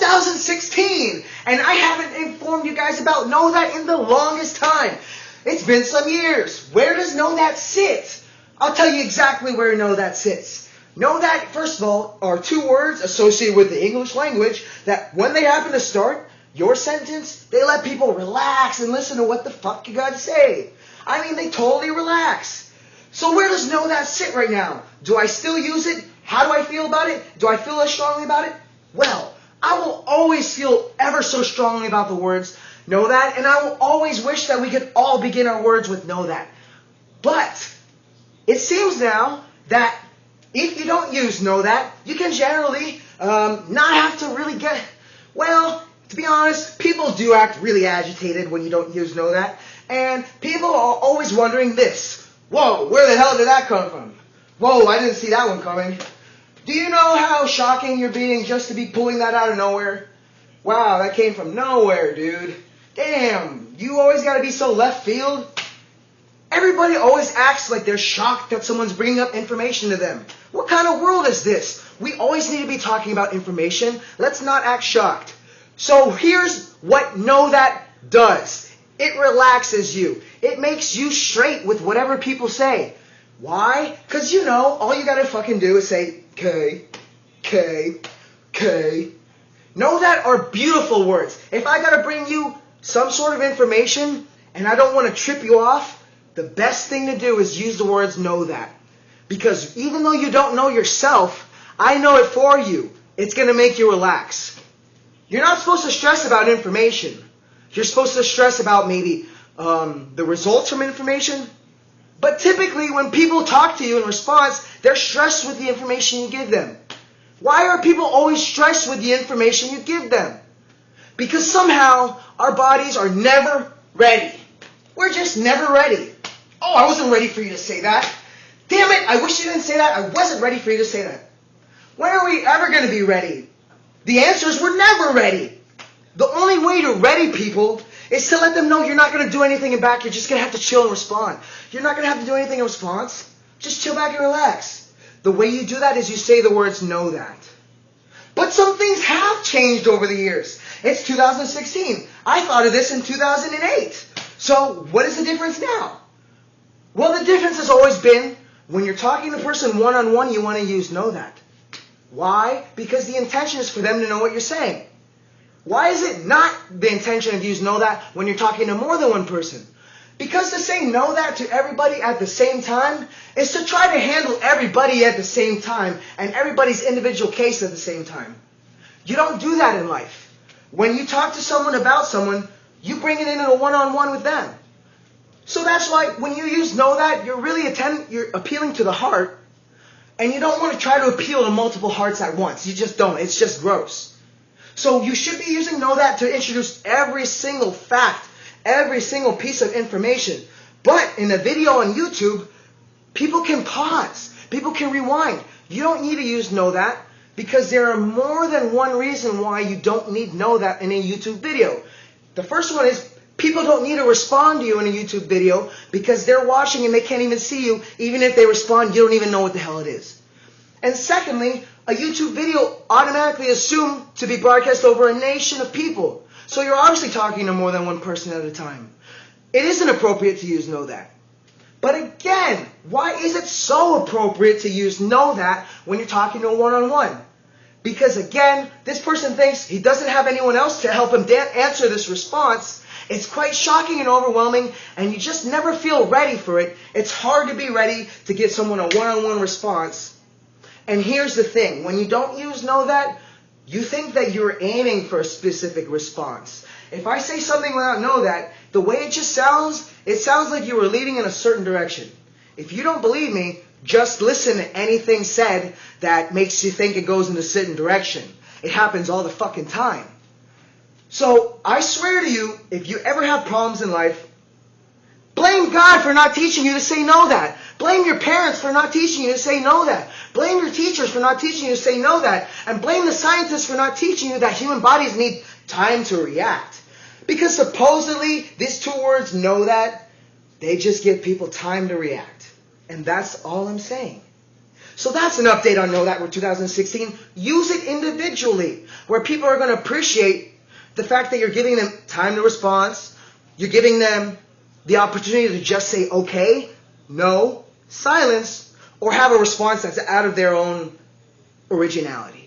2016, and I haven't informed you guys about Know That in the longest time. It's been some years. Where does Know That sit? I'll tell you exactly where Know That sits. Know That, first of all, are two words associated with the English language that when they happen to start your sentence, they let people relax and listen to what the fuck you got to say. I mean, they totally relax. So where does Know That sit right now? Do I still use it? How do I feel about it? Do I feel as strongly about it? Well, I will always feel ever so strongly about the words Know That, and I will always wish that we could all begin our words with Know That. But it seems now that if you don't use Know That, you can generally not have to really get, well, to be honest, people do act really agitated when you don't use Know That. And people are always wondering this. Whoa, where the hell did that come from? Whoa, I didn't see that one coming. Do you know how shocking you're being just to be pulling that out of nowhere? Wow, that came from nowhere, dude. Damn, you always gotta be so left field. Everybody always acts like they're shocked that someone's bringing up information to them. What kind of world is this? We always need to be talking about information. Let's not act shocked. So here's what Know That does. It relaxes you. It makes you straight with whatever people say. Why? Because you know, all you gotta fucking do is say, K, K, K. Know That are beautiful words. If I gotta bring you some sort of information and I don't want to trip you off, the best thing to do is use the words Know That. Because even though you don't know yourself, I know it for you. It's gonna make you relax. You're not supposed to stress about information. You're supposed to stress about maybe the results from information. But typically when people talk to you in response, they're stressed with the information you give them. Why are people always stressed with the information you give them? Because somehow our bodies are never ready. We're just never ready. Oh, I wasn't ready for you to say that. Damn it, I wish you didn't say that. I wasn't ready for you to say that. When are we ever going to be ready? The answer is we're never ready. The only way to ready people is to let them know you're not going to do anything back. You're just going to have to chill and respond. You're not going to have to do anything in response. Just chill back and relax. The way you do that is you say the words Know That. But some things have changed over the years. It's 2016. I thought of this in 2008. So what is the difference now? Well, the difference has always been when you're talking to a person one-on-one, you want to use Know That. Why? Because the intention is for them to know what you're saying. Why is it not the intention of use Know That when you're talking to more than one person? Because to say Know That to everybody at the same time is to try to handle everybody at the same time and everybody's individual case at the same time. You don't do that in life. When you talk to someone about someone, you bring it in a one-on-one with them. So that's why when you use Know That, you're appealing to the heart, and you don't want to try to appeal to multiple hearts at once. You just don't. It's just gross. So you should be using Know That to introduce every single fact, every single piece of information. But in a video on YouTube, people can pause. People can rewind. You don't need to use Know That because there are more than one reason why you don't need Know That in a YouTube video. The first one is people don't need to respond to you in a YouTube video because they're watching and they can't even see you. Even if they respond, you don't even know what the hell it is. And secondly, a YouTube video automatically assumed to be broadcast over a nation of people. So you're obviously talking to more than one person at a time. It isn't appropriate to use Know That. But again, why is it so appropriate to use Know That when you're talking to a one-on-one? Because again, this person thinks he doesn't have anyone else to help him answer this response. It's quite shocking and overwhelming, and you just never feel ready for it. It's hard to be ready to give someone a one-on-one response. And here's the thing. When you don't use Know That, you think that you're aiming for a specific response. If I say something without Know That, the way it just sounds, it sounds like you were leading in a certain direction. If you don't believe me, just listen to anything said that makes you think it goes in a certain direction. It happens all the fucking time. So, I swear to you, if you ever have problems in life, blame God for not teaching you to say Know That. Blame your parents for not teaching you to say Know That. Blame your teachers for not teaching you to say Know That. And blame the scientists for not teaching you that human bodies need time to react. Because supposedly, these two words, Know That, they just give people time to react. And that's all I'm saying. So that's an update on Know That for 2016. Use it individually, where people are going to appreciate the fact that you're giving them time to respond. You're giving them the opportunity to just say okay, no, silence, or have a response that's out of their own originality.